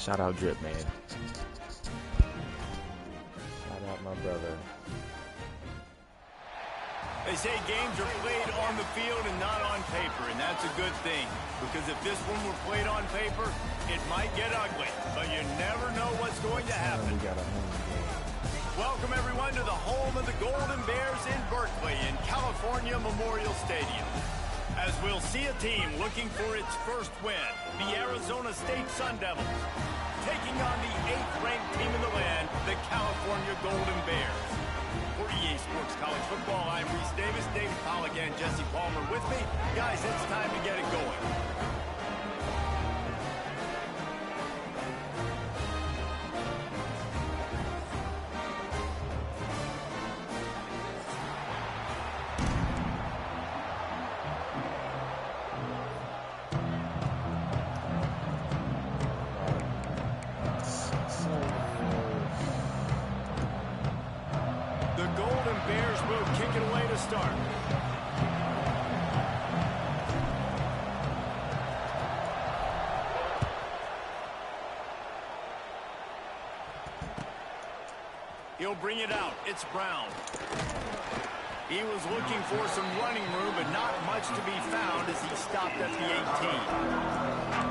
Shout out Drip, man. Shout out my brother. They say games are played on the field and not on paper, and that's a good thing. Because if this one were played on paper, it might get ugly. But you never know what's going to happen. We got a home game. Welcome, everyone, to the home of the Golden Bears in Berkeley in California Memorial Stadium. As we'll see a team looking for its first win, the Arizona State Sun Devils, taking on the 8th-ranked team in the land, the California Golden Bears. For EA Sports College Football, I'm Reese Davis, David Pollack, and Jesse Palmer with me. Guys, it's time to get it going. Bears will kick it away to start. He'll bring it out. It's Brown. He was looking for some running room, but not much to be found as he stopped at the 18.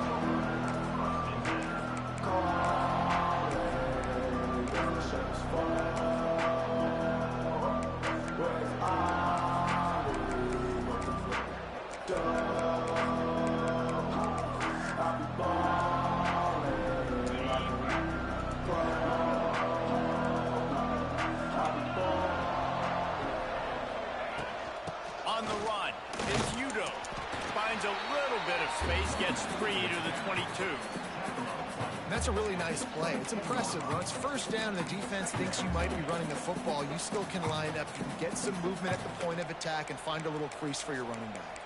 On the run, it's Udo. Finds a little bit of space, gets free to the 22. That's a really nice play. It's impressive. When it's first down and the defense thinks you might be running the football, you still can line up. You can get some movement at the point of attack and find a little crease for your running back.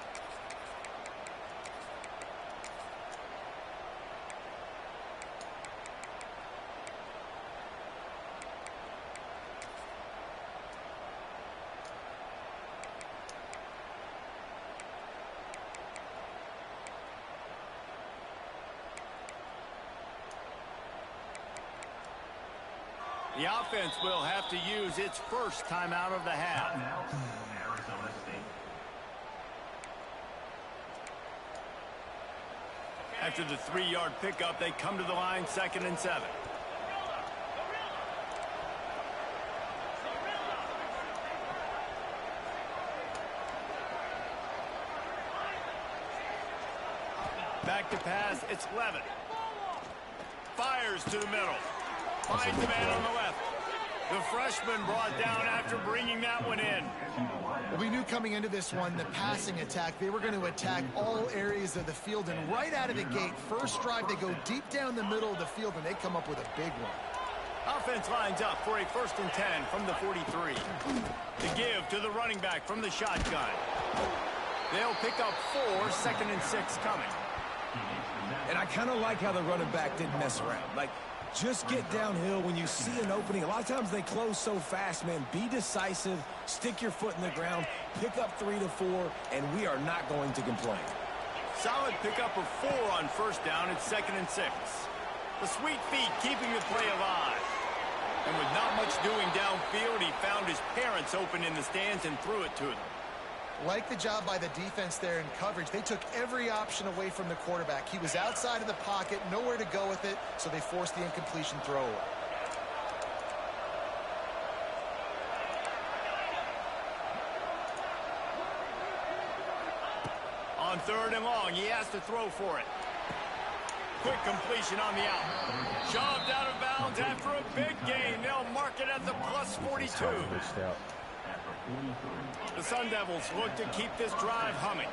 The offense will have to use its first timeout of the half. After the 3-yard pickup, they come to the line, 2nd and 7. Back to pass, it's Levin. Fires to the middle. Finds the man on the left. The freshman brought down after bringing that one in. Well, we knew coming into this one, the passing attack, they were going to attack all areas of the field. And right out of the gate, first drive, they go deep down the middle of the field, and they come up with a big one. Offense lines up for a 1st and 10 from the 43. The give to the running back from the shotgun. They'll pick up 4, 2nd and 6 coming. And I kind of like how the running back didn't mess around. Like, just get downhill when you see an opening. A lot of times they close so fast, man. Be decisive, stick your foot in the ground, pick up 3 to 4, and we are not going to complain. Solid pickup of 4 on 1st down. It's 2nd and 6. The sweet feet keeping the play alive. And with not much doing downfield, he found his parents open in the stands and threw it to them. Like the job by the defense there in coverage. They took every option away from the quarterback. He was outside of the pocket, nowhere to go with it, so they forced the incompletion throw away. On 3rd and long, he has to throw for it. Quick completion on the out. Shoved out of bounds after a big gain. They'll mark it at the plus 42. The Sun Devils look to keep this drive humming.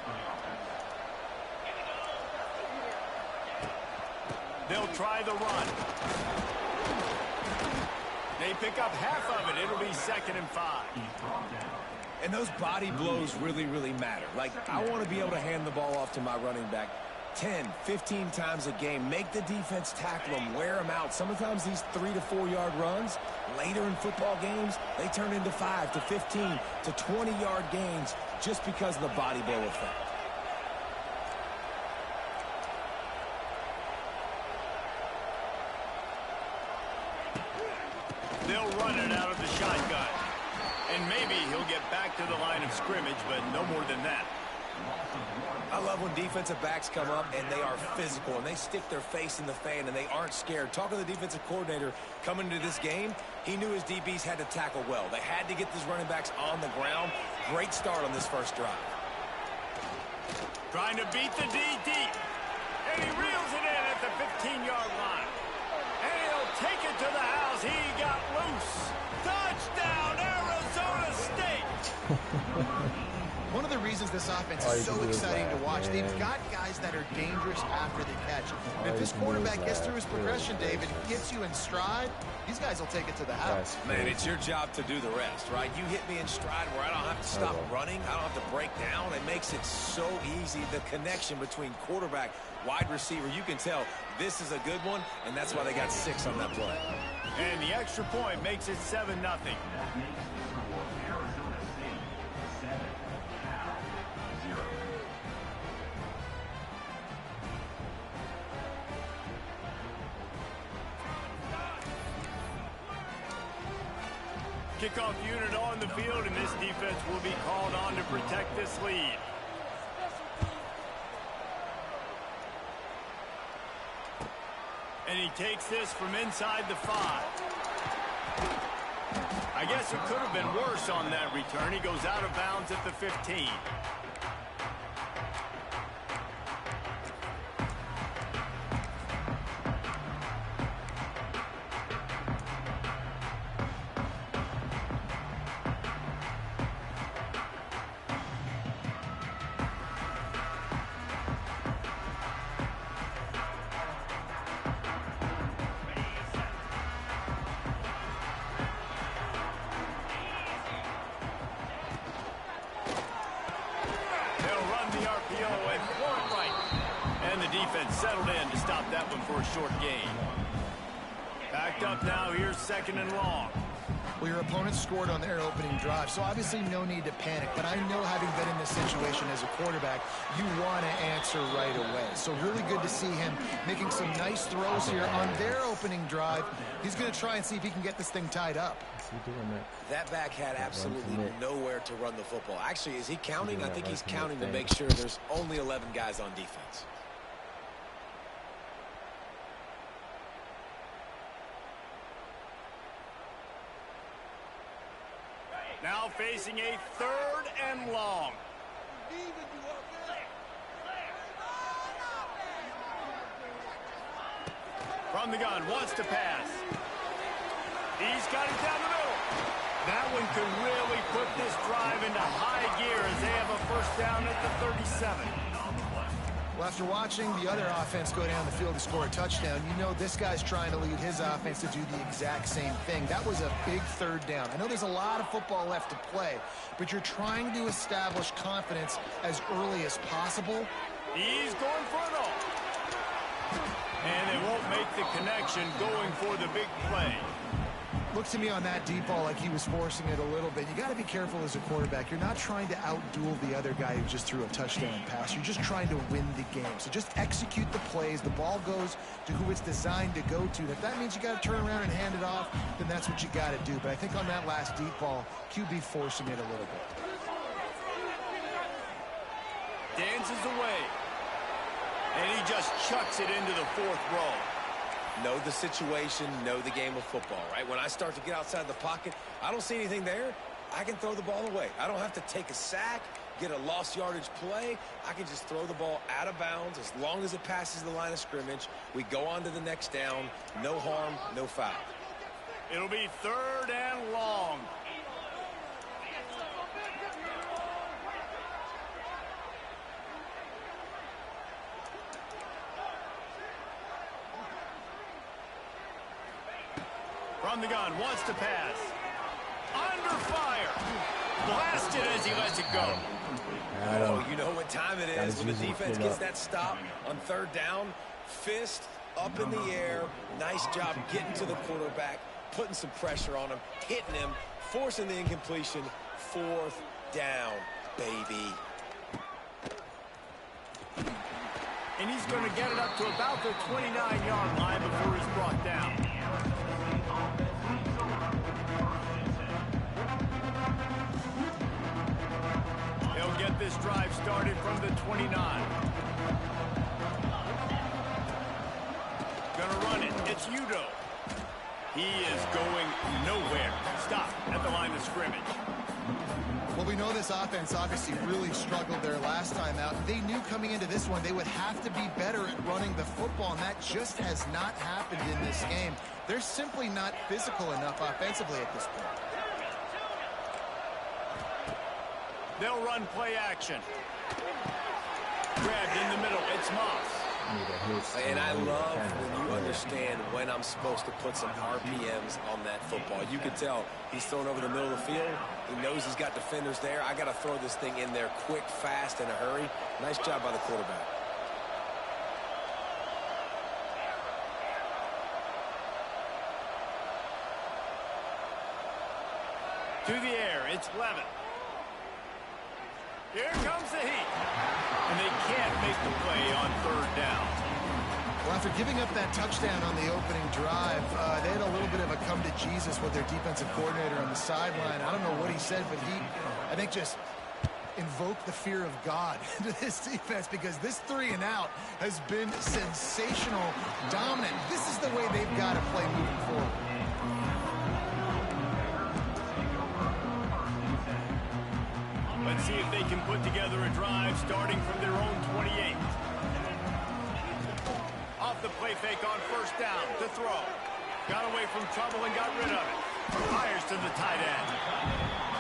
They'll try the run. They pick up half of it. It'll be 2nd and 5. And those body blows really, really matter. Like, I want to be able to hand the ball off to my running back 10, 15 times a game. Make the defense tackle them, wear them out. Sometimes these 3 to 4 yard runs, later in football games, they turn into 5 to 15 to 20 yard gains just because of the body blow effect. run it out of the shotgun. And maybe he'll get back to the line of scrimmage, but no more than that. I love when defensive backs come up and they are physical and they stick their face in the fan and they aren't scared. Talking to the defensive coordinator coming into this game, he knew his DBs had to tackle well. They had to get these running backs on the ground. Great start on this first drive. Trying to beat the D deep. And he reels it in at the 15-yard line. And he'll take it to the house. He got loose. Touchdown, Arizona State. One of the reasons this offense is so exciting to watch, they've got guys that are dangerous after the catch. And if this quarterback gets through his progression, David, gets you in stride, these guys will take it to the house. Man, it's your job to do the rest, right? You hit me in stride where I don't have to stop running. I don't have to break down. It makes it so easy. The connection between quarterback, wide receiver, you can tell this is a good one, and that's why they got 6 on that play. And the extra point makes it 7-0. Kickoff unit on the field, and this defense will be called on to protect this lead. And he takes this from inside the 5. I guess it could have been worse on that return. He goes out of bounds at the 15. Settled in to stop that one for a short gain. Backed up now, here's 2nd and long. Well, your opponent scored on their opening drive, so obviously no need to panic. But I know, having been in this situation as a quarterback, you want to answer right away. So really good to see him making some nice throws here on their opening drive. He's going to try and see if he can get this thing tied up. That back had absolutely nowhere to run the football. Actually, is he counting? I think he's counting to make sure there's only 11 guys on defense. Now facing a 3rd and long. From the gun, wants to pass. He's got it down the middle. That one could really put this drive into high gear as they have a first down at the 37. Well, after watching the other offense go down the field to score a touchdown, you know this guy's trying to lead his offense to do the exact same thing. That was a big 3rd down. I know there's a lot of football left to play, but you're trying to establish confidence as early as possible. He's going for it all. And they won't make the connection going for the big play. Looks to me on that deep ball like he was forcing it a little bit. You got to be careful as a quarterback. You're not trying to outduel the other guy who just threw a touchdown pass. You're just trying to win the game. So just execute the plays. The ball goes to who it's designed to go to. And if that means you got to turn around and hand it off, then that's what you got to do. But I think on that last deep ball, QB forcing it a little bit. Dances away. And he just chucks it into the 4th row. Know the situation, know the game of football, right? When I start to get outside the pocket, I don't see anything there, I can throw the ball away. I don't have to take a sack, get a lost yardage play. I can just throw the ball out of bounds as long as it passes the line of scrimmage. We go on to the next down. No harm, no foul. It'll be 3rd and long. From the gun, wants to pass. Under fire. Blasted as he lets it go. Oh, you know what time it is when the defense gets that stop on 3rd down. Fist up in the air. Nice job getting to the quarterback, putting some pressure on him, hitting him, forcing the incompletion. 4th down, baby. And he's going to get it up to about the 29-yard line before he's brought down. this drive started from the 29. Gonna run it. It's Udo. He is going nowhere. Stop at the line of scrimmage. Well, we know this offense obviously really struggled their last time out. They knew coming into this one they would have to be better at running the football, and that just has not happened in this game. They're simply not physical enough offensively at this point. They'll run play action. Grabbed in the middle. It's Moss. And I love when you understand when I'm supposed to put some RPMs on that football. You can tell he's thrown over the middle of the field. He knows he's got defenders there. I got to throw this thing in there quick, fast, in a hurry. Nice job by the quarterback. To the air, it's Levin. Here comes the heat. And they can't make the play on third down. Well, after giving up that touchdown on the opening drive, they had a little bit of a come to Jesus with their defensive coordinator on the sideline. I don't know what he said, but he, I think, just invoked the fear of God into this defense, because this 3-and-out has been sensational, dominant. This is the way they've got to play moving forward. Let's see if they can put together a drive starting from their own 28. Off the play fake on first down to throw. Got away from trouble and got rid of it. Fires to the tight end.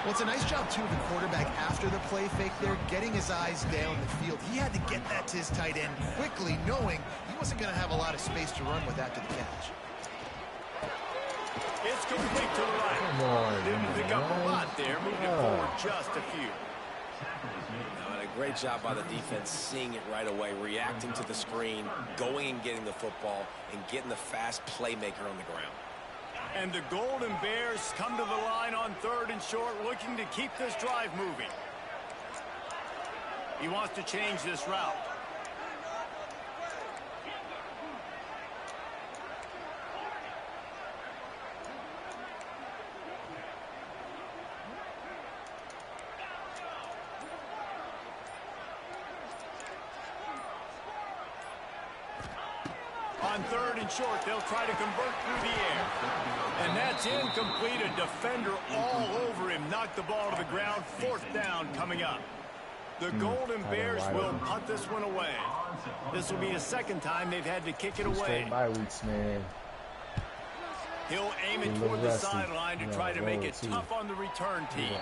Well, it's a nice job, too, of the quarterback after the play fake there, getting his eyes down the field. He had to get that to his tight end quickly, knowing he wasn't going to have a lot of space to run with after the catch. It's complete to the right. Didn't pick up a lot there, moving forward just a few. And a great job by the defense, seeing it right away, reacting to the screen, going and getting the football, and getting the fast playmaker on the ground. And the Golden Bears come to the line on third and short, looking to keep this drive moving. He wants to change this route. On third and short, they'll try to convert through the air. And that's incomplete. A defender all over him. Knocked the ball to the ground. Fourth down coming up. The Golden Bears will punt this one away. This will be the second time they've had to kick it away. Straight bye weeks, man. He'll aim it toward the sideline to try to make it tough on the return team.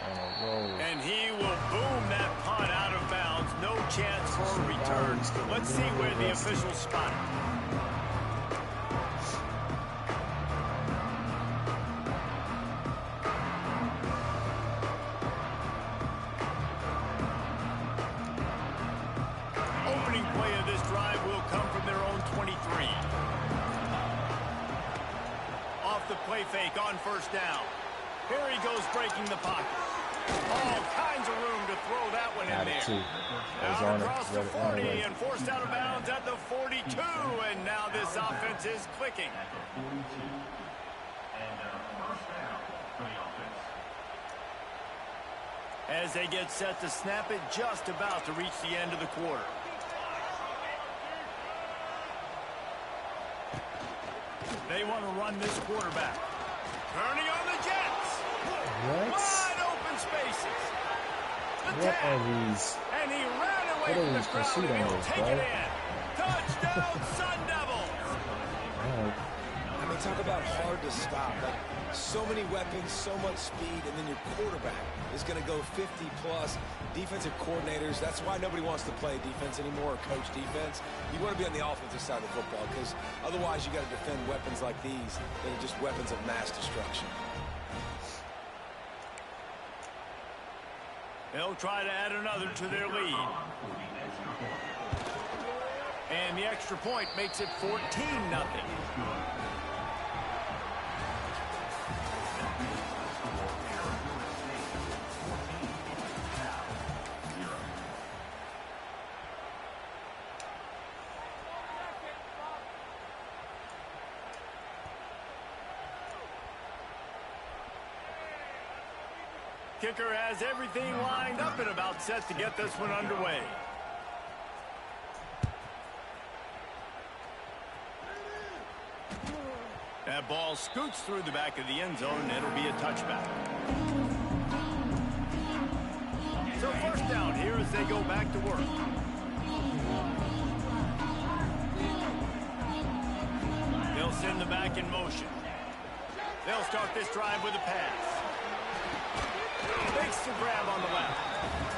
And he will boom that punt out of bounds. No chance for a return. Let's see where the officials spot it. Play fake on first down. Here he goes, breaking the pocket. All kinds of room to throw that one in there. Out across the 40 and forced out of bounds at the 42. And now this offense is clicking. As they get set to snap it, just about to reach the end of the quarter. They want to run this quarterback. Turning on the Jets. What? Wide open spaces. The What tag. are these? And he ran away from the crowd and he'll take it in. Touchdown, Sun Devils. I mean, talk about hard to stop. Like, so many weapons, so much speed, and then your quarterback is going to go 50-plus. Defensive coordinators, that's why nobody wants to play defense anymore or coach defense. You want to be on the offensive side of the football, because otherwise you got to defend weapons like these that are just weapons of mass destruction. They'll try to add another to their lead. And the extra point makes it 14-0. kicker has everything lined up and about set to get this one underway. That ball scoots through the back of the end zone, and it'll be a touchback. So first down here as they go back to work. They'll send the back in motion. They'll start this drive with a pass. Makes the grab on the left.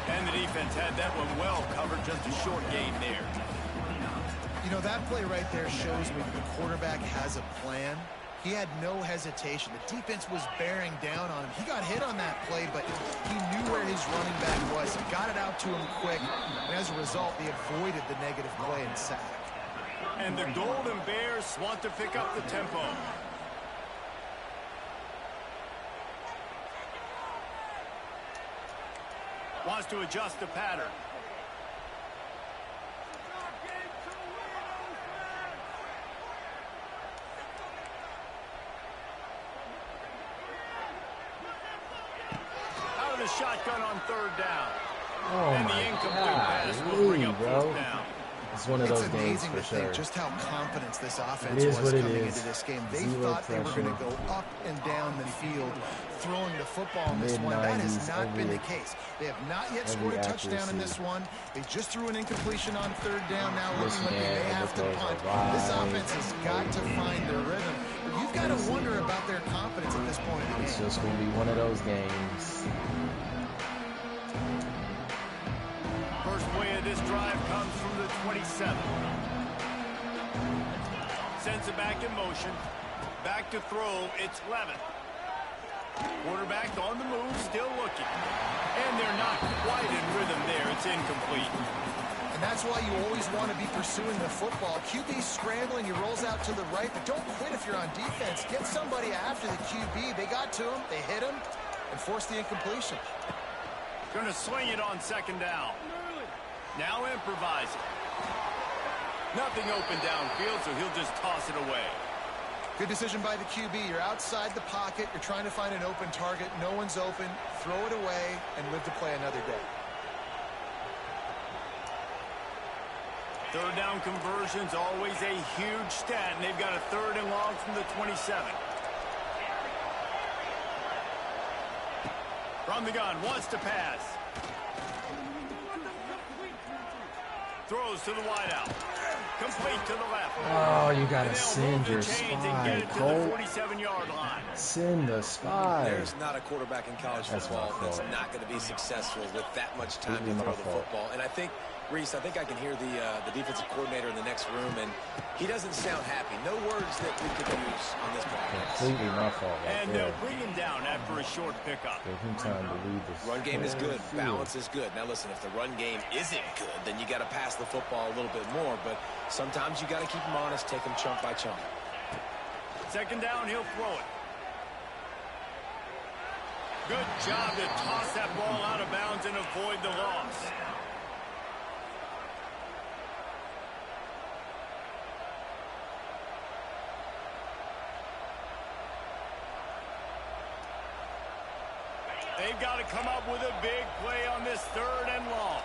And the defense had that one well covered, just a short gain there. You know, that play right there shows me that the quarterback has a plan. He had no hesitation. The defense was bearing down on him. He got hit on that play, but he knew where his running back was. He got it out to him quick, and as a result, they avoided the negative play and sack. And the Golden Bears want to pick up the tempo. Wants to adjust the pattern. Out of the shotgun on third down. Oh And the my incomplete pass God, will bring up bro. fourth down. It's one of those It's games amazing for to sure. think just how confident this offense It is was what it coming is. into this game. They Zero thought they were going to pressure. go up and down the field throwing the football in this one. That has Mid-90s, not been every- the case. They have not yet every scored a touchdown in accuracy. this one. They just threw an incompletion on third down. Now Listen, looking like they man, may have to the punt. throws are This wide. offense has got to find their rhythm. You've got to wonder about their confidence at this point in the It's game. just going to be one of those games. First play of this drive comes from the 27. Sends it back in motion. Back to throw. It's Levin. Quarterback on the move, still looking. And they're not quite in rhythm there. It's incomplete. And that's why you always want to be pursuing the football. QB's scrambling, he rolls out to the right, but don't quit if you're on defense. Get somebody after the QB. They got to him, they hit him, and forced the incompletion. Going to swing it on second down. Now improvising. Nothing open downfield, so he'll just toss it away. Good decision by the QB. You're outside the pocket. You're trying to find an open target. No one's open. Throw it away and live to play another day. Third down conversion's always a huge stat, and they've got a third and long from the 27. From the gun, wants to pass. Throws to the wideout. Complete to the left. Oh, you got And to they'll send move your the chains and get spy, it to the Colt. 47-yard line. Send the spy. There's not a quarterback in college That's my football that's fault. not going to be successful with that much time to Completely throw my the fault. football. And I think, Reese, I think I can hear the defensive coordinator in the next room, and he doesn't sound happy. No words that we could use on this podcast. Completely my fault right And there. they'll bring him down after a short pickup. Give him time to lead this. Run game is good. field. Balance is good. Now, listen, if the run game isn't good, then you got to pass the football a little bit more. But sometimes you got to keep them honest, take them chunk by chunk. Second down, he'll throw it. Good job to toss that ball out of bounds and avoid the loss. They've got to come up with a big play on this third and long.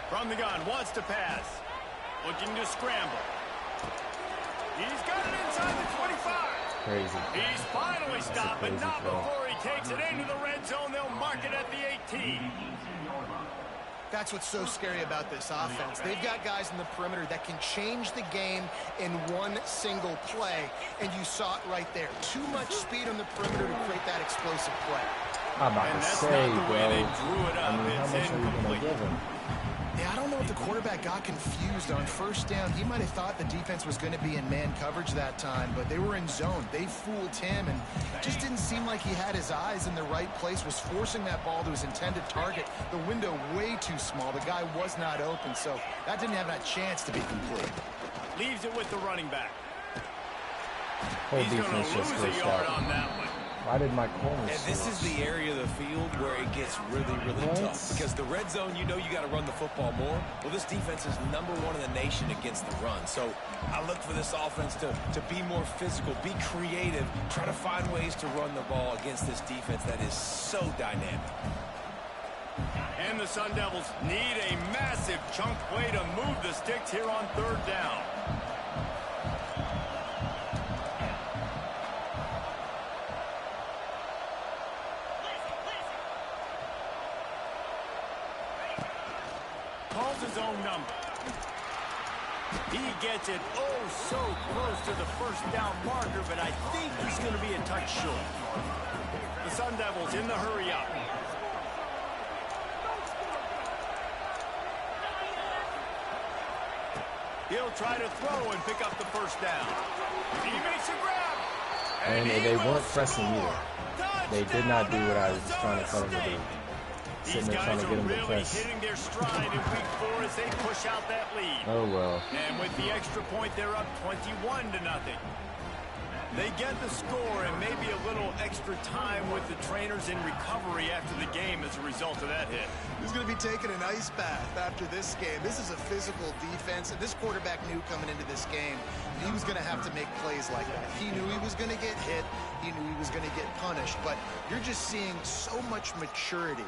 From the gun, wants to pass. Looking to scramble. He's got it inside the 25. Crazy. He's finally stopped, but crazy not throw. before he takes it into the red zone. They'll mark it at the 18. That's what's so scary about this offense. They've got guys in the perimeter that can change the game in one single play, and you saw it right there. Too much speed on the perimeter to create that explosive play. I'm about And to that's say, not the way bro. they drew it up. I mean, how It's much are you going to incomplete. give him? Yeah, I don't know if the quarterback got confused on first down. He might have thought the defense was going to be in man coverage that time, but they were in zone. They fooled him, and it just didn't seem like he had his eyes in the right place, was forcing that ball to his intended target. The window way too small. The guy was not open, so that didn't have a chance to be complete. Leaves it with the running back. Whole He's going defense to just lose a pushed yard out. on that one. Why did my corner And this is the area of the field where it gets really, really tough. Because the red zone, you know you got to run the football more. Well, this defense is #1 in the nation against the run. So I look for this offense to be more physical, be creative, try to find ways to run the ball against this defense that is so dynamic. And the Sun Devils need a massive chunk play to move the sticks here on 3rd down. Calls his own number. He gets it so close to the 1st down marker, but I think he's going to be a touch short. The Sun Devils in the hurry up. He'll try to throw and pick up the 1st down. He makes a grab. And they weren't pressing either. They did not do what I was trying to tell them to do. These guys are really hitting their stride in week 4 as they push out that lead. Oh, well. And with the extra point, they're up 21-0. They get the score and maybe a little extra time with the trainers in recovery after the game as a result of that hit. He's going to be taking an ice bath after this game. This is a physical defense, and this quarterback knew coming into this game he was going to have to make plays like that. He knew he was going to get hit. He knew he was going to get punished. But you're just seeing so much maturity.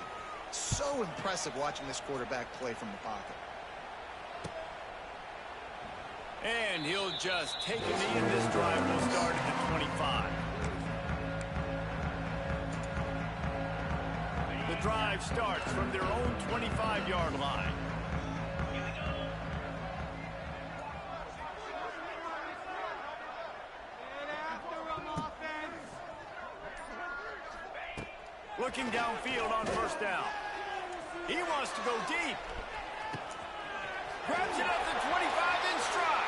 So impressive watching this quarterback play from the pocket. And he'll just take a knee, and this drive will start at the 25. The drive starts from their own 25-yard line. Looking downfield on 1st down. He wants to go deep. Grabs it up to 25 in stride.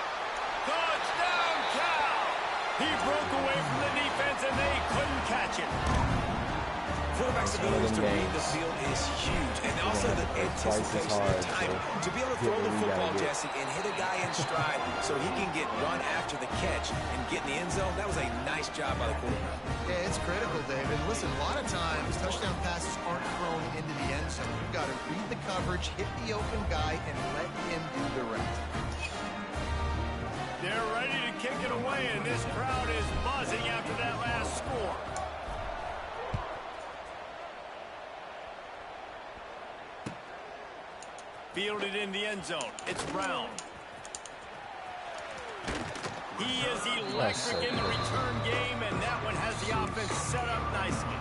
Touchdown, Cal! He broke away from the defense, and they couldn't catch it. Quarterback's ability to read the field is huge, and also the anticipation of time to be able to throw the football, Jesse, and hit a guy in stride so he can get run after the catch and get in the end zone. That was a nice job by the quarterback. Yeah, it's critical, David. Listen, a lot of times touchdown passes aren't thrown into the end zone. You've got to read the coverage, hit the open guy, and let him do the rest. They're ready to kick it away, and this crowd is buzzing after that last score. Fielded in the end zone. It's Brown. He is electric in the return game, and that one has the offense set up nicely.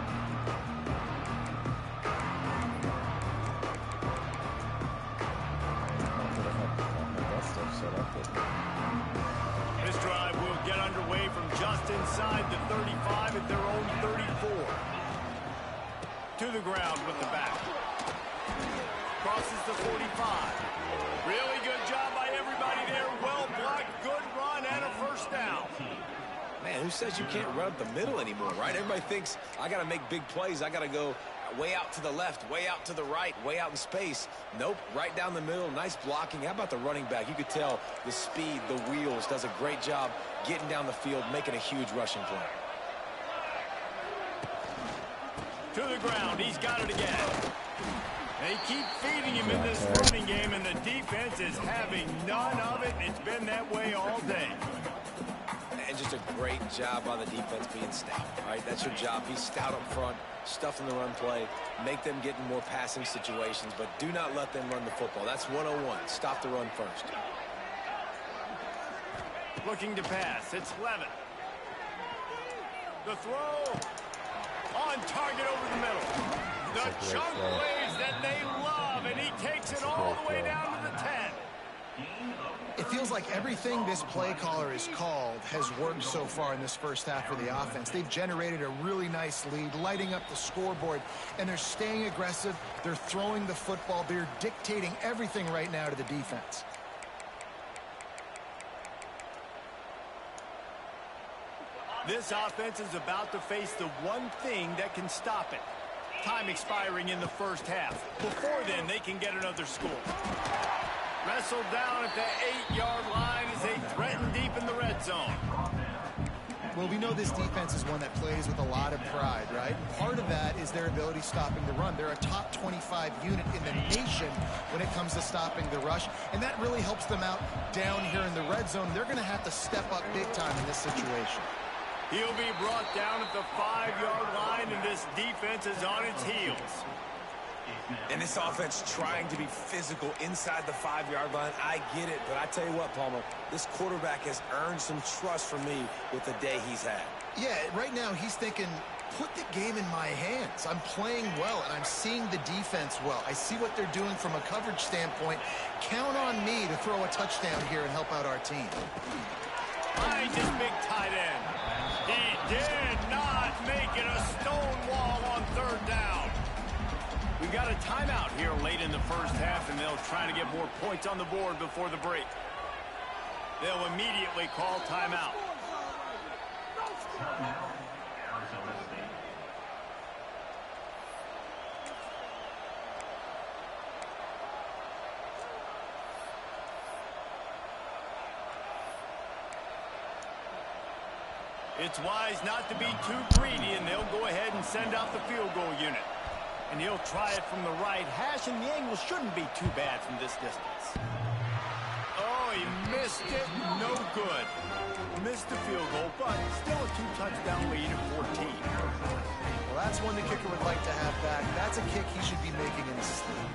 This drive will get underway from just inside the 35 at their own 34. To the ground with the back. Crosses the 45. Really good job by everybody there. Well blocked, good run, and a 1st down. Man, who says you can't run up the middle anymore, right? Everybody thinks I got to make big plays. I got to go way out to the left, way out to the right, way out in space. Nope, right down the middle. Nice blocking. How about the running back? You could tell the speed, the wheels, does a great job getting down the field, making a huge rushing play. To the ground. He's got it again. They keep feeding him in this running game, and the defense is having none of it. It's been that way all day. And just a great job on the defense being stout, right? That's your job. Be stout up front, stuff in the run play, make them get in more passing situations, but do not let them run the football. That's 101. Stop the run first. Looking to pass. It's Levin. The throw. On target over the middle. The chunk plays that they love, and he takes it all the way down to the 10. It feels like everything this play caller has called has worked so far in this 1st half of the offense. They've generated a really nice lead, lighting up the scoreboard, and they're staying aggressive. They're throwing the football. They're dictating everything right now to the defense. This offense is about to face the one thing that can stop it. Time expiring in the 1st half. Before then, they can get another score. Wrestled down at the 8-yard line as they threaten deep in the red zone. Well, we know this defense is one that plays with a lot of pride, right? Part of that is their ability stopping the run. They're a top 25 unit in the nation when it comes to stopping the rush, and that really helps them out down here in the red zone. They're going to have to step up big time in this situation. He'll be brought down at the 5-yard line, and this defense is on its heels. And this offense trying to be physical inside the 5-yard line. I get it, but I tell you what, Palmer, this quarterback has earned some trust from me with the day he's had. Yeah, right now he's thinking, put the game in my hands. I'm playing well, and I'm seeing the defense well. I see what they're doing from a coverage standpoint. Count on me to throw a touchdown here and help out our team. Finds his big tight end. He did not make it a stone wall on third down. We've got a timeout here late in the first half, and they'll try to get more points on the board before the break. They'll immediately call timeout. It's wise not to be too greedy, and they'll go ahead and send out the field goal unit. And he'll try it from the right hash, and the angle shouldn't be too bad from this distance. Oh, he missed it. No good. Missed the field goal, but still a 2-touchdown lead at 14. Well, that's one the kicker would like to have back. That's a kick he should be making in his sleep.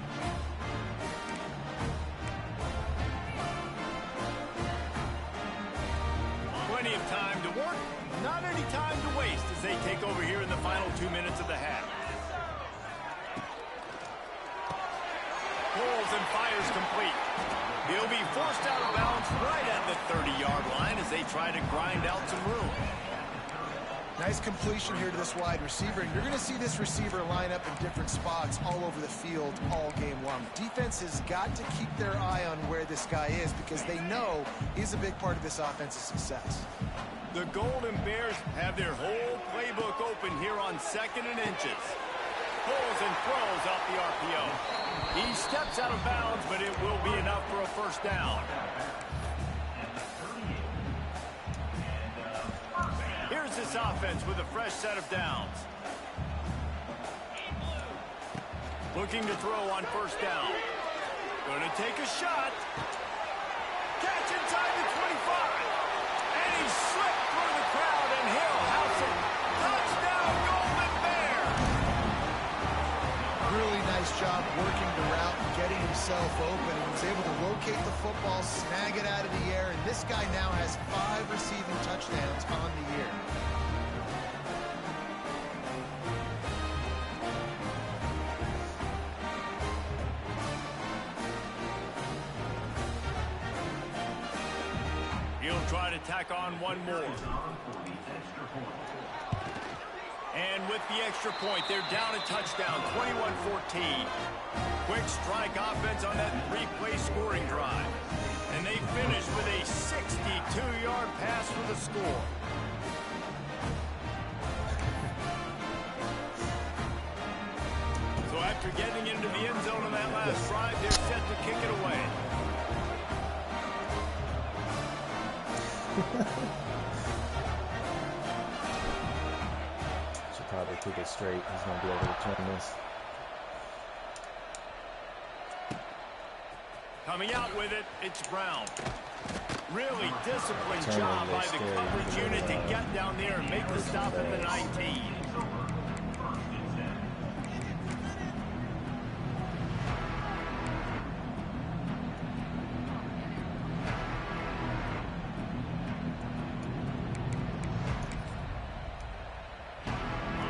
Plenty of time to work. Not any time to waste as they take over here in the final 2 minutes of the half. Pulls and fires complete. He'll be forced out of bounds right at the 30-yard line as they try to grind out some room. Nice completion here to this wide receiver, and you're going to see this receiver line up in different spots all over the field all game long. Defense has got to keep their eye on where this guy is because they know he's a big part of this offense's success. The Golden Bears have their whole playbook open here on 2nd and inches. Pulls and throws off the RPO. He steps out of bounds, but it will be enough for a first down. Here's this offense with a fresh set of downs. Looking to throw on first down. Going to take a shot. Catch inside the 25. And he slipped through the crowd, and he'll house it. Touchdown, Golden Bear! Really nice job working the route and getting himself open. He was able to locate the football, snag it out of the air, and this guy now has 5 receiving touchdowns on the year. He'll try to tack on one more. And with the extra point, they're down a touchdown, 21-14. Quick strike offense on that 3-play scoring drive. And they finish with a 62-yard pass for the score. So after getting into the end zone on that last drive, they're set to kick it away. Should probably kick it straight. He's going to be able to return this. Coming out with it, it's Brown. Really disciplined job by the coverage unit to get down there and make the stop at the 19.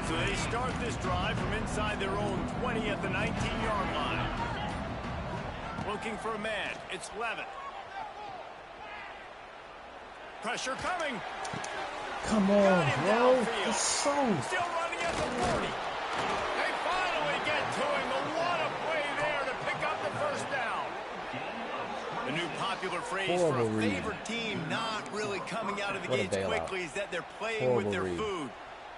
So they start this drive from inside their own 20 at the 19-yard line. Looking for a man. It's Levitt. Pressure coming. Come on, bro. It's so... Still running at the 40. They finally get to him. What a play there to pick up the first down. The new popular phrase for a favorite team not really coming out of the gates quickly is that they're playing with their food.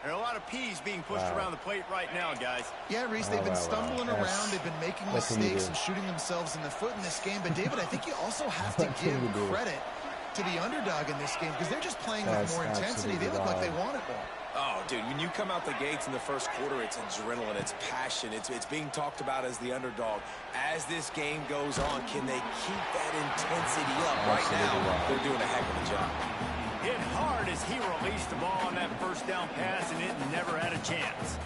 There are a lot of peas being pushed around the plate right now, guys. Yeah, Reese, they've been stumbling around. They've been making mistakes and shooting themselves in the foot in this game. But, David, I think you also have to give credit to the underdog in this game because they're just playing with more intensity. They look like they want it more. Oh, dude, when you come out the gates in the first quarter, it's adrenaline, it's passion, it's being talked about as the underdog. As this game goes on, can they keep that intensity up? Right now, they're doing a heck of a job. Hit hard as he released the ball on that first down pass, and it never had a chance.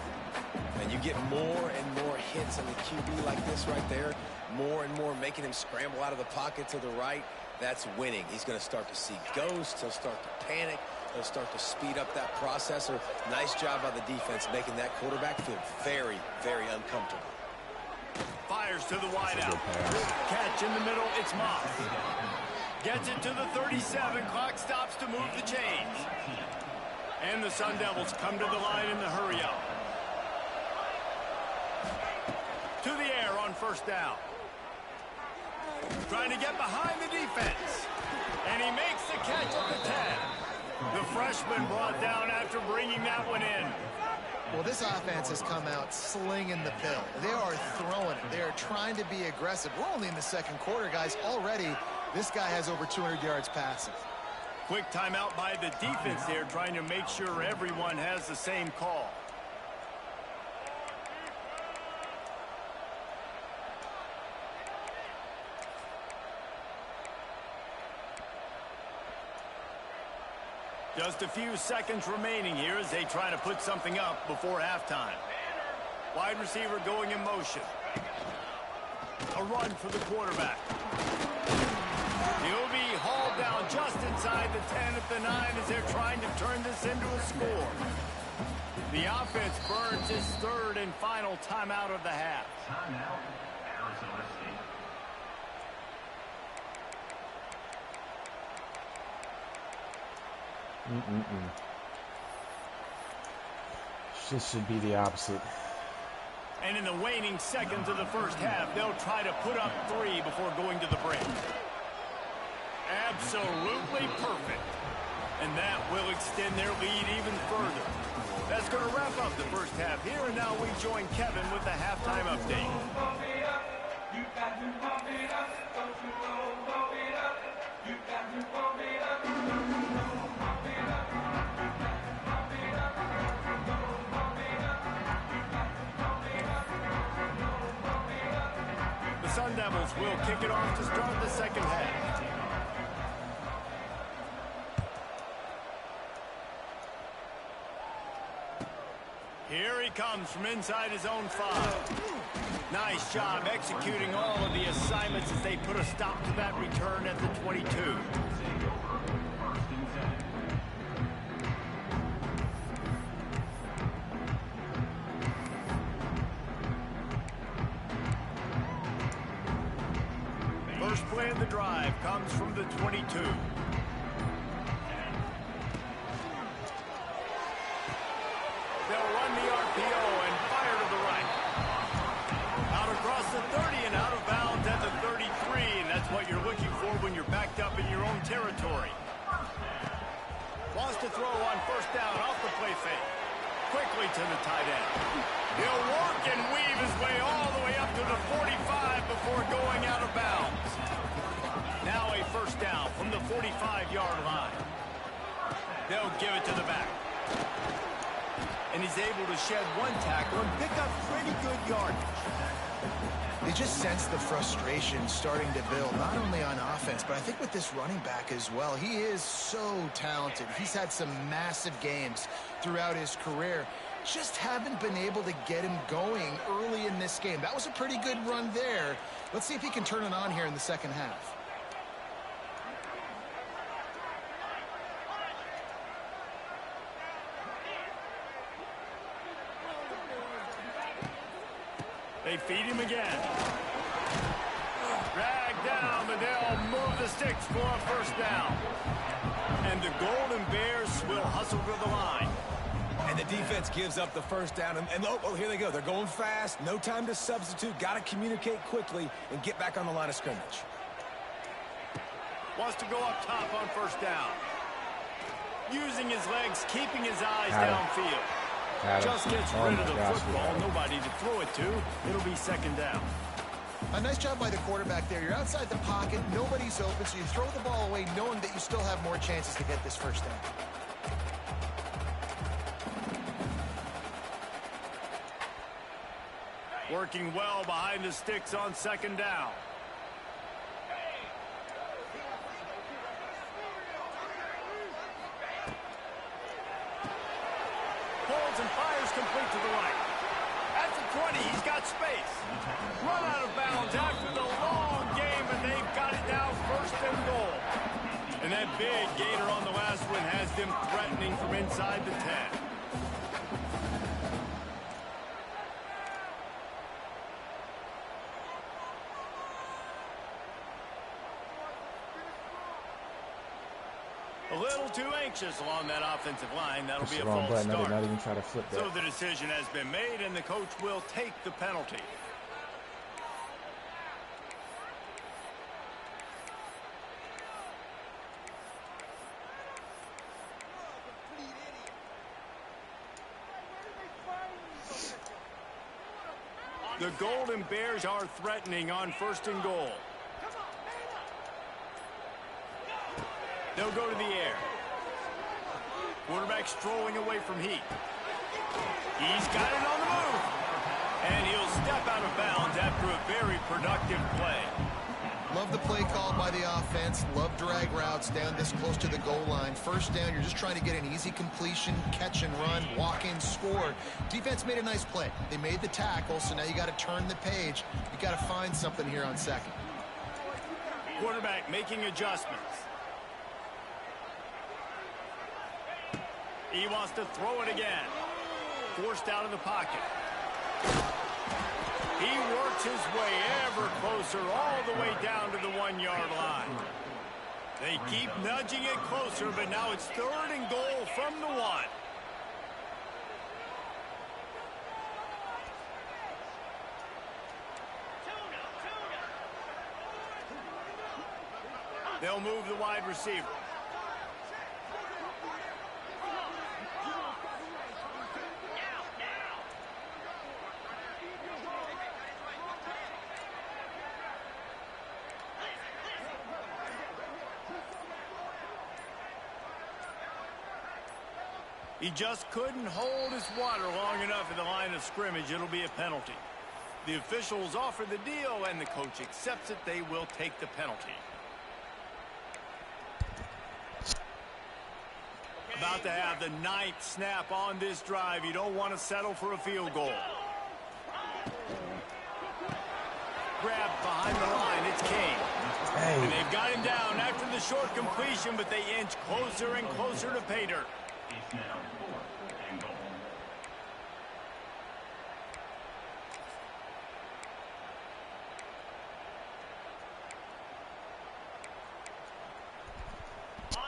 And you get more and more hits on the QB like this right there, more and more making him scramble out of the pocket to the right. That's winning. He's going to start to see ghosts. He'll start to panic. He'll start to speed up that processor. Nice job by the defense making that quarterback feel very, very uncomfortable. Fires to the wideout. Catch in the middle. It's Moss. Gets it to the 37. Clock stops to move the chains. And the Sun Devils come to the line in the hurry-up. To the air on first down. Trying to get behind the defense. And he makes the catch at the 10. The freshman brought down after bringing that one in. Well, this offense has come out slinging the pill. They are throwing it. They are trying to be aggressive. We're only in the second quarter, guys. Already, this guy has over 200 yards passing. Quick timeout by the defense there, trying to make sure everyone has the same call. Just a few seconds remaining here as they try to put something up before halftime. Wide receiver going in motion. A run for the quarterback. He'll be hauled down just inside the 10 at the 9 as they're trying to turn this into a score. The offense burns its third and final timeout of the half. Timeout, Arizona State. This should be the opposite. And in the waning seconds of the first half, they'll try to put up 3 before going to the break. Absolutely perfect. And that will extend their lead even further. That's going to wrap up the first half here, and now we join Kevin with the halftime update. The Sun Devils will kick it off to start the second half. Here he comes from inside his own 5. Nice job executing all of the assignments as they put a stop to that return at the 22. First play of the drive comes from the 22. They'll run the RPO and fire to the right. Out across the 30 and out of bounds at the 33, and that's what you're looking for when you're backed up in your own territory. Wants to throw on first down off the play fake. Quickly to the tight end. He'll work and weave his way all the way up to the 45 before going out of bounds. Now a first down from the 45-yard line. They'll give it to the back. And he's able to shed one tackle and pick up pretty good yardage. They just sense the frustration starting to build, not only on offense, but I think with this running back as well. He is so talented. He's had some massive games throughout his career. Just haven't been able to get him going early in this game. That was a pretty good run there. Let's see if he can turn it on here in the second half. They feed him again. Drag down, but they'll move the sticks for a first down. And the Golden Bears will hustle to the line. And the defense gives up the first down. And oh, here they go. They're going fast. No time to substitute. Got to communicate quickly and get back on the line of scrimmage. Wants to go up top on first down. Using his legs, keeping his eyes downfield. Adam. Just gets rid of the football. Nobody to throw it to. It'll be second down. A nice job by the quarterback there. You're outside the pocket, nobody's open, so you throw the ball away knowing that you still have more chances to get this first down. Working well behind the sticks on second down. Pulls and fires complete to the right. At the 20, he's got space. Run out of bounds after the long game, and they've got it now first and goal. And that big gainer on the last one has them threatening from inside the 10. A little too anxious along that offensive line. That'll be a false start. Not even try to flip that. So the decision has been made, and the coach will take the penalty. The Golden Bears are threatening on first and goal. They'll go to the air. Quarterback strolling away from heat. He's got it on the move. And he'll step out of bounds after a very productive play. Love the play call by the offense. Love drag routes down this close to the goal line. First down, you're just trying to get an easy completion, catch and run, walk in, score. Defense made a nice play. They made the tackle, so now you got to turn the page. You got to find something here on second. Quarterback making adjustments. He wants to throw it again. Forced out of the pocket. He works his way ever closer all the way down to the 1-yard line. They keep nudging it closer, but now it's third and goal from the 1. They'll move the wide receiver. He just couldn't hold his water long enough at the line of scrimmage. It'll be a penalty. The officials offer the deal, and the coach accepts it. They will take the penalty. About to have the 9th snap on this drive. You don't want to settle for a field goal. Grabbed behind the line. It's Kane. Hey. And they've got him down after the short completion, but they inch closer and closer to pay dirt. It's now 4th and goal.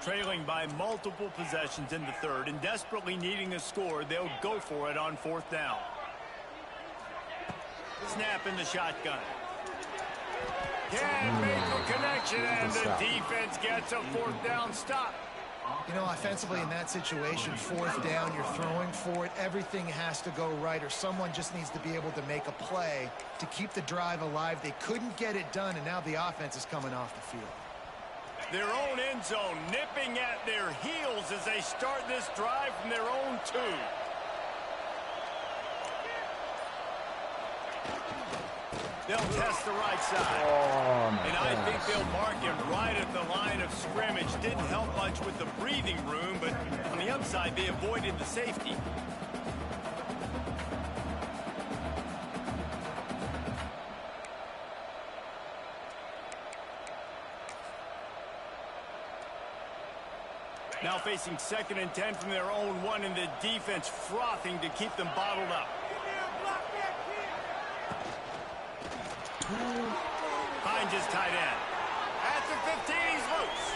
Trailing by multiple possessions in the third and desperately needing a score, they'll go for it on 4th down. Snap in the shotgun. Can't make a connection, and the defense gets a 4th down stop. You know, offensively in that situation, 4th down, you're throwing for it. Everything has to go right, or someone just needs to be able to make a play to keep the drive alive. They couldn't get it done, and now the offense is coming off the field. Their own end zone nipping at their heels as they start this drive from their own 2. They'll test the right side. And I think they'll mark him right at the line of scrimmage. Didn't help much with the breathing room, but on the upside, they avoided the safety. Now facing 2nd and 10 from their own 1, and the defense frothing to keep them bottled up. Finds his tight end. At the 15, he's loose.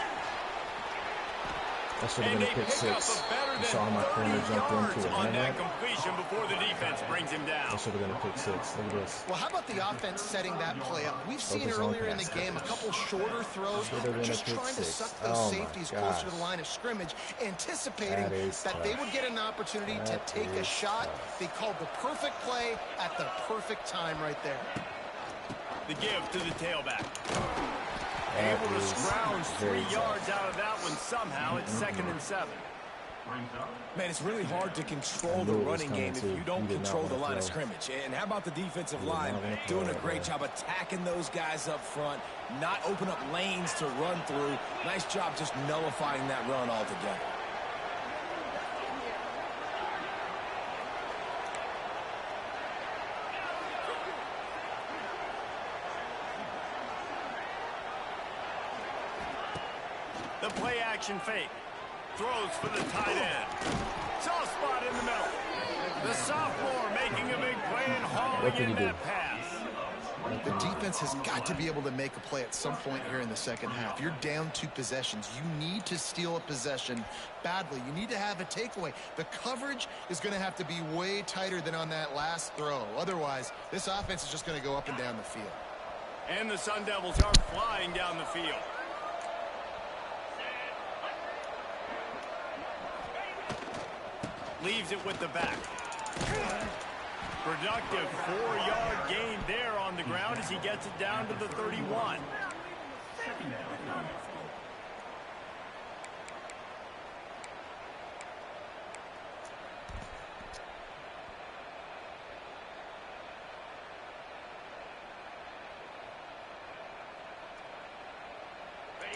That should have been a pick 6. You saw how my corner jumped into it. On that completion before the defense brings him down. That should have been a pick 6. Look at this. Well, how about the offense setting that play up? We've seen earlier in the game a couple shorter throws, just trying to suck those safeties closer to the line of scrimmage, anticipating that they would get an opportunity to take a shot. They called the perfect play at the perfect time right there. The give to the tailback. That Able to is scrounge 3 very tough. yards out of that one somehow. It's 2nd and 7. Man, it's really hard to control the running game if you don't control the line of scrimmage. And how about the defensive line doing a great job attacking those guys up front, not open up lanes to run through. Nice job just nullifying that run altogether. The play action fake. Throws for the tight end. Soft spot in the middle. The sophomore making a big play and hauling in that pass. The defense has got to be able to make a play at some point here in the second half. You're down 2 possessions. You need to steal a possession badly. You need to have a takeaway. The coverage is going to have to be way tighter than on that last throw. Otherwise, this offense is just going to go up and down the field. And the Sun Devils are flying down the field. Leaves it with the back. Productive 4-yard gain there on the ground as he gets it down to the 31.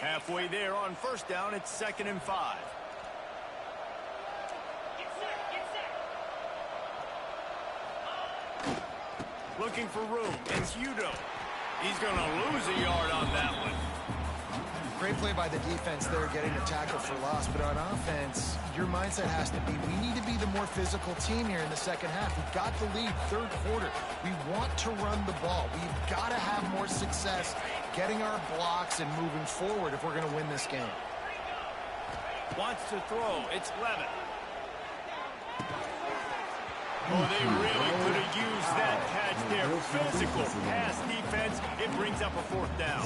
Halfway there on first down, it's 2nd and 5. Looking for room. It's Udo. He's going to lose a yard on that one. Great play by the defense there, getting the tackle for loss. But on offense, your mindset has to be, we need to be the more physical team here in the second half. We've got the lead, 3rd quarter. We want to run the ball. We've got to have more success getting our blocks and moving forward if we're going to win this game. Wants to throw. It's Levitt. Oh, they really could have used that catch there. Physical pass defense. It brings up a 4th down.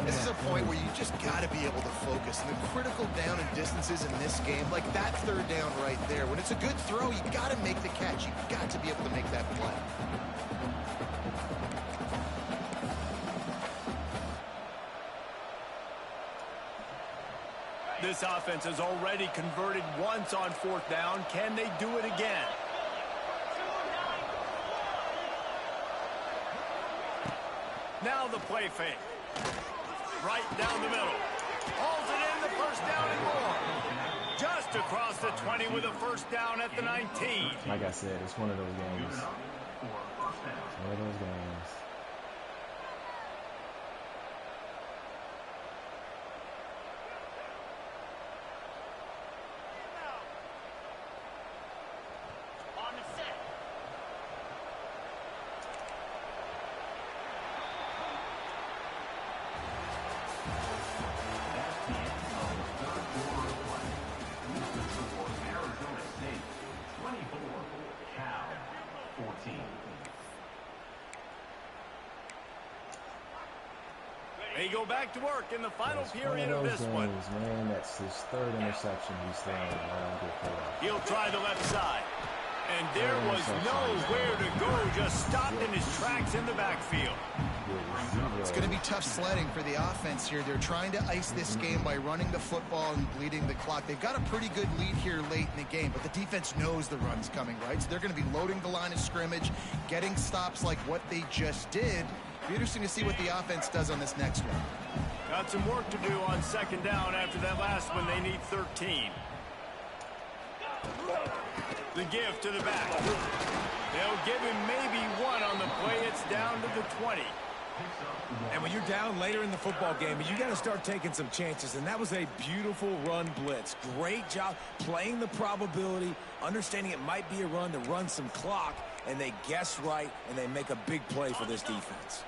This is a point where you just got to be able to focus. And the critical down and distances in this game, like that 3rd down right there, when it's a good throw, you got to make the catch. You got to be able to make that play. This offense has already converted once on 4th down. Can they do it again? Now the play fake. Right down the middle. Holds it in, the 1st down and more. Just across the 20 with a 1st down at the 19. Like I said, it's one of those games. It's one of those games. They go back to work in the final period of this one. Man, that's his 3rd interception he's throwing. He'll try the left side. And there was nowhere to go, just stopped in his tracks in the backfield. It's going to be tough sledding for the offense here. They're trying to ice this game by running the football and bleeding the clock. They've got a pretty good lead here late in the game, but the defense knows the run's coming, right? So they're going to be loading the line of scrimmage, getting stops like what they just did. It'll be interesting to see what the offense does on this next one. Got some work to do on 2nd down after that last one. They need 13. The give to the back. They'll give him maybe 1 on the play. It's down to the 20. And when you're down later in the football game, you got to start taking some chances. And that was a beautiful run blitz. Great job playing the probability, understanding it might be a run to run some clock, and they guess right, and they make a big play for this defense.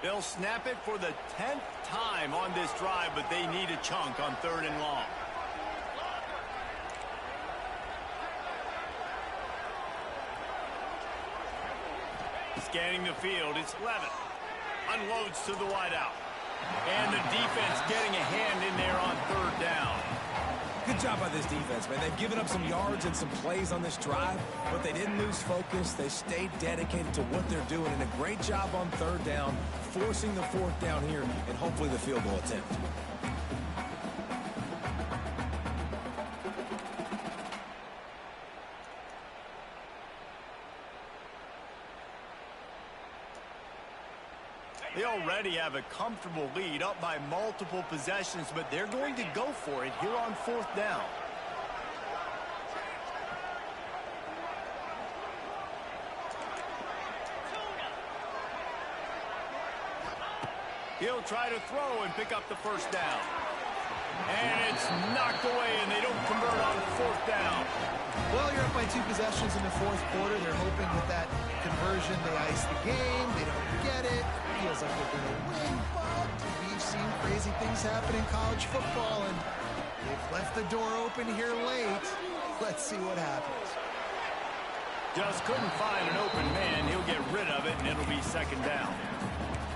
They'll snap it for the 10th time on this drive, but they need a chunk on 3rd and long. Scanning the field, it's Levitt. Unloads to the wideout. And the defense getting a hand in there on 3rd down. Good job by this defense, man. They've given up some yards and some plays on this drive, but they didn't lose focus. They stayed dedicated to what they're doing, and a great job on third down, forcing the fourth down here, and hopefully the field goal attempt. They already have a comfortable lead, up by multiple possessions, but they're going to go for it here on fourth down. He'll try to throw and pick up the first down. And it's knocked away, and they don't convert on fourth down. Well, you're up by 2 possessions in the fourth quarter. They're hoping with that conversion they ice the game. They don't get it. Feels like they're going to win, but we've seen crazy things happen in college football, and they've left the door open here late. Let's see what happens. Just couldn't find an open man. He'll get rid of it, and it'll be second down.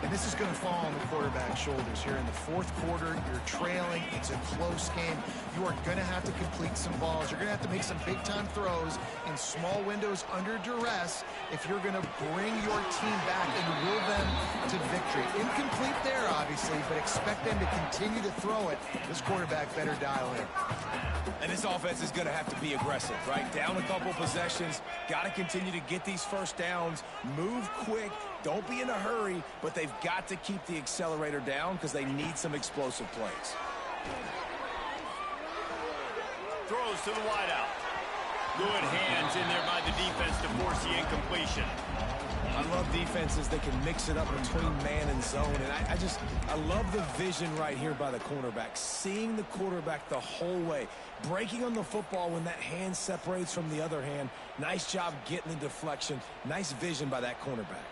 And this is going to fall on the quarterback's shoulders here in the fourth quarter. You're trailing. It's a close game. You are going to have to complete some balls. You're going to have to make some big-time throws in small windows under duress if you're going to bring your team back and will them to victory. Incomplete there, obviously, but expect them to continue to throw it. This quarterback better dial in. And this offense is going to have to be aggressive, right? Down a couple possessions, got to continue to get these first downs, move quick, don't be in a hurry, but they've got to keep the accelerator down because they need some explosive plays. Throws to the wideout. Good hands in there by the defense to force the incompletion. I love defenses that can mix it up between man and zone, and I love the vision right here by the cornerback, seeing the quarterback the whole way, breaking on the football when that hand separates from the other hand. Nice job getting the deflection. Nice vision by that cornerback.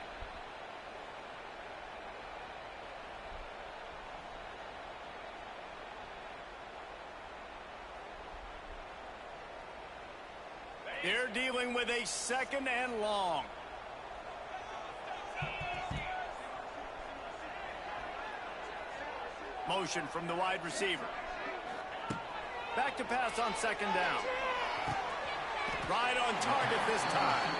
They're dealing with a second and long. Motion from the wide receiver. Back to pass on second down. Right on target this time.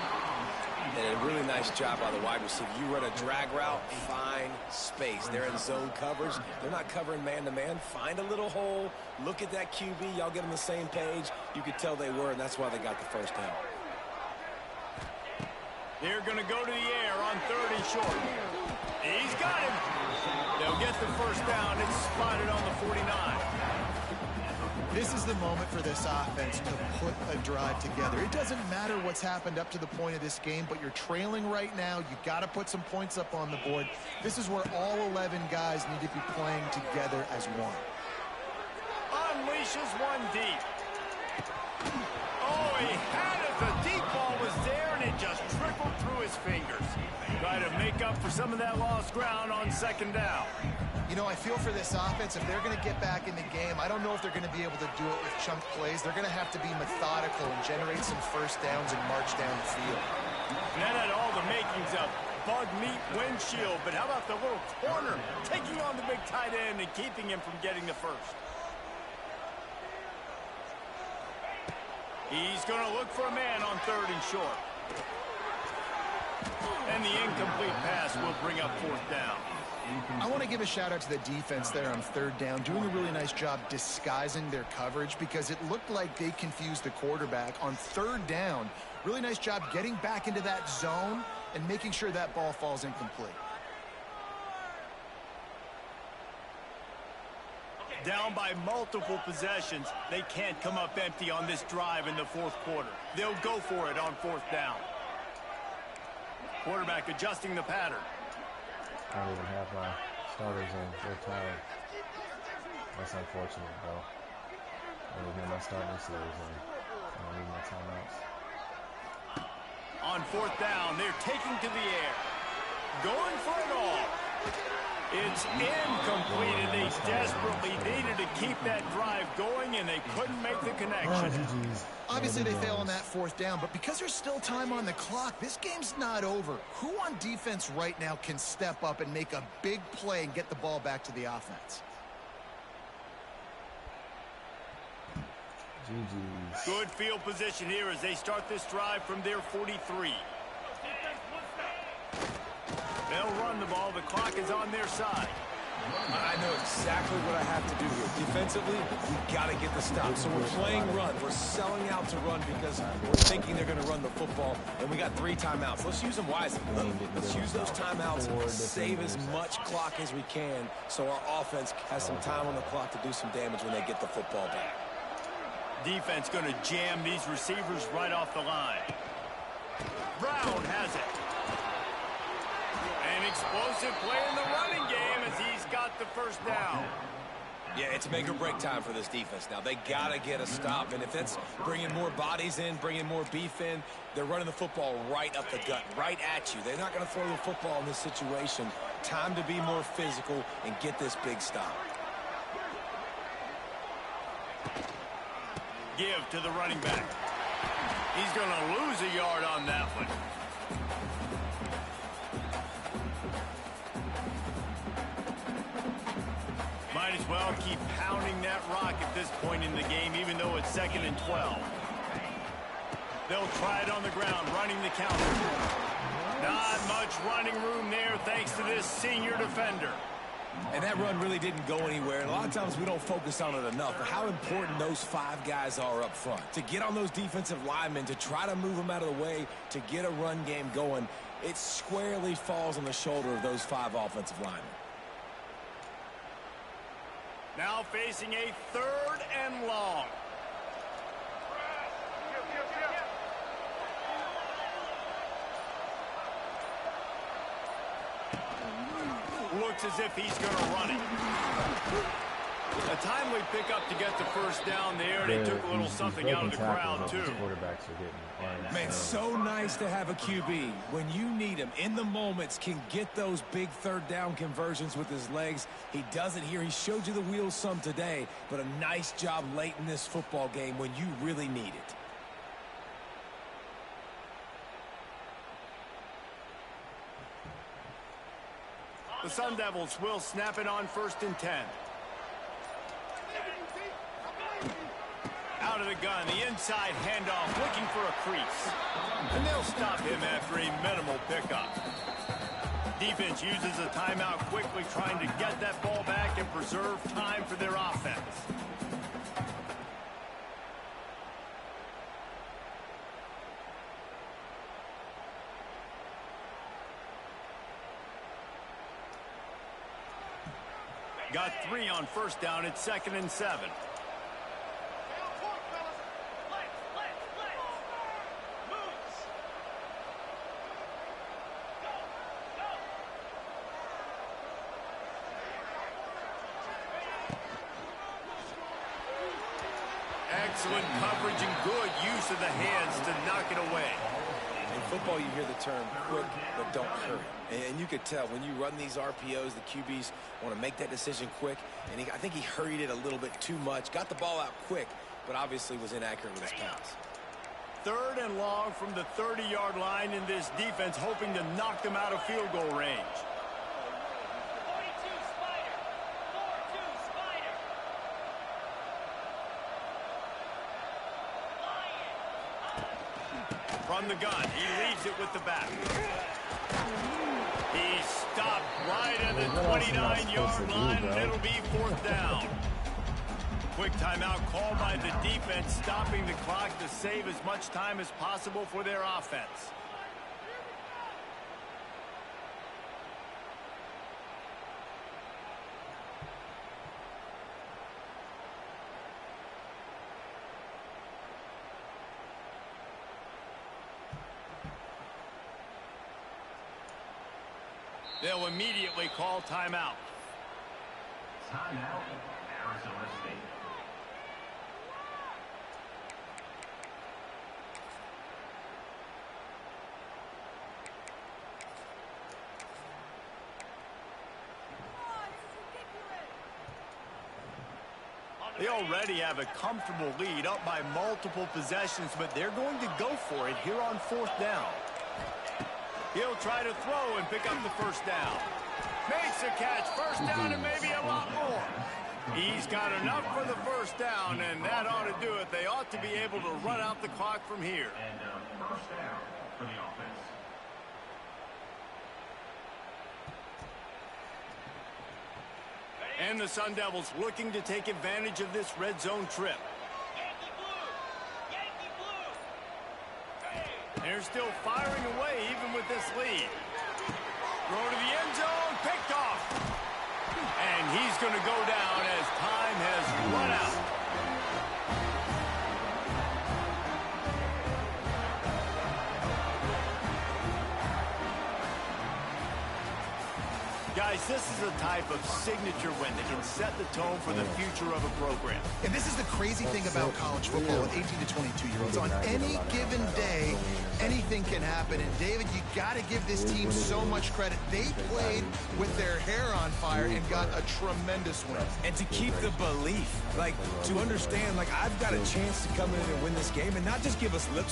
And a really nice job by the wide receiver. You run a drag route, find space. They're in zone coverage. They're not covering man-to-man. Find a little hole. Look at that QB. Y'all get on the same page. You could tell they were, and that's why they got the first down. They're going to go to the air on third and short. He's got him. They'll get the first down. It's spotted on the 49. This is the moment for this offense to put a drive together. It doesn't matter what's happened up to the point of this game, but you're trailing right now. You've got to put some points up on the board. This is where all 11 guys need to be playing together as one. Unleashes one deep. Oh, he had it. The deep ball was there, and it just trickled through his fingers. Try to make up for some of that lost ground on second down. You know, I feel for this offense, if they're going to get back in the game, I don't know if they're going to be able to do it with chunk plays. They're going to have to be methodical and generate some first downs and march down the field. That had all the makings of bug meat windshield, but how about the little corner taking on the big tight end and keeping him from getting the first? He's going to look for a man on third and short. And the incomplete pass will bring up fourth down. I want to give a shout out to the defense there on third down, doing a really nice job disguising their coverage because it looked like they confused the quarterback on third down. Really nice job getting back into that zone and making sure that ball falls incomplete. Down by multiple possessions, they can't come up empty on this drive in the fourth quarter. They'll go for it on fourth down. Quarterback adjusting the pattern. I don't even have my starters in. They're tired. That's unfortunate, though. I don't even have my starting series in. I don't need my timeouts. On fourth down, they're taking to the air. Going for it all. It's incomplete, and they desperately needed to keep that drive going, and they couldn't make the connection. Obviously, they fail on that fourth down, but because there's still time on the clock, this game's not over. Who on defense right now can step up and make a big play and get the ball back to the offense? GG's. Good field position here as they start this drive from their 43. They'll run the ball. The clock is on their side. I know exactly what I have to do here. Defensively, we've got to get the stop. So we're playing run. We're selling out to run because we're thinking they're going to run the football, and we got 3 timeouts. Let's use them wisely. Let's use those timeouts, save as much clock as we can so our offense has some time on the clock to do some damage when they get the football back. Defense going to jam these receivers right off the line. Brown has it. An explosive play in the running game as he's got the first down. Yeah, it's make or break time for this defense now. They got to get a stop, and if it's bringing more bodies in, bringing more beef in, they're running the football right up the gut, right at you. They're not going to throw the football in this situation. Time to be more physical and get this big stop. Give to the running back. He's going to lose a yard on that one. Might as well keep pounding that rock at this point in the game, even though it's 2nd and 12. They'll try it on the ground, running the counter. Not much running room there thanks to this senior defender. And that run really didn't go anywhere. And a lot of times we don't focus on it enough. But how important those 5 guys are up front. To get on those defensive linemen, to try to move them out of the way, to get a run game going, it squarely falls on the shoulder of those 5 offensive linemen. Now facing a 3rd and long. Looks as if he's going to run it. A timely pickup to get the first down there. They took a little something out of the crowd, too. Quarterbacks are getting Man, so nice to have a QB. When you need him, in the moments, can get those big 3rd down conversions with his legs. He does it here. He showed you the wheels some today, but a nice job late in this football game when you really need it. The Sun Devils will snap it on 1st and 10. Out of the gun, the inside handoff, looking for a crease. And they'll stop him after a minimal pickup. Defense uses a timeout quickly, trying to get that ball back and preserve time for their offense. Got 3 on 1st down. It's 2nd and 7. Excellent coverage and good use of the hands to knock it away. In football, you hear the term quick, but don't hurry. And you could tell when you run these RPOs, the QBs want to make that decision quick. And I think he hurried it a little bit too much. Got the ball out quick, but obviously was inaccurate with his pass. 3rd and long from the 30-yard line in this defense, hoping to knock them out of field goal range. From the gun, he leaves it with the back. He's stopped right at the 29-yard line, and it'll be 4th down. Quick timeout called by the defense, stopping the clock to save as much time as possible for their offense. They'll immediately call timeout. Timeout, Arizona State. They already have a comfortable lead, up by multiple possessions, but they're going to go for it here on 4th down. He'll try to throw and pick up the first down. Makes a catch, 1st down, and maybe a lot more. He's got enough for the first down, and that ought to do it. They ought to be able to run out the clock from here. And first down for the offense. And the Sun Devils looking to take advantage of this red zone trip. They're still firing away even with this lead. Throw to the end zone, picked off. And he's going to go down as time has run out. Guys, this is a type of signature win that can set the tone for the future of a program. And this is the crazy thing about college football with 18 to 22-year-olds. On any given day, anything can happen. And, David, you got to give this team so much credit. They played with their hair on fire and got a tremendous win. And to keep the belief, like, to understand, like, I've got a chance to come in and win this game and not just give us lip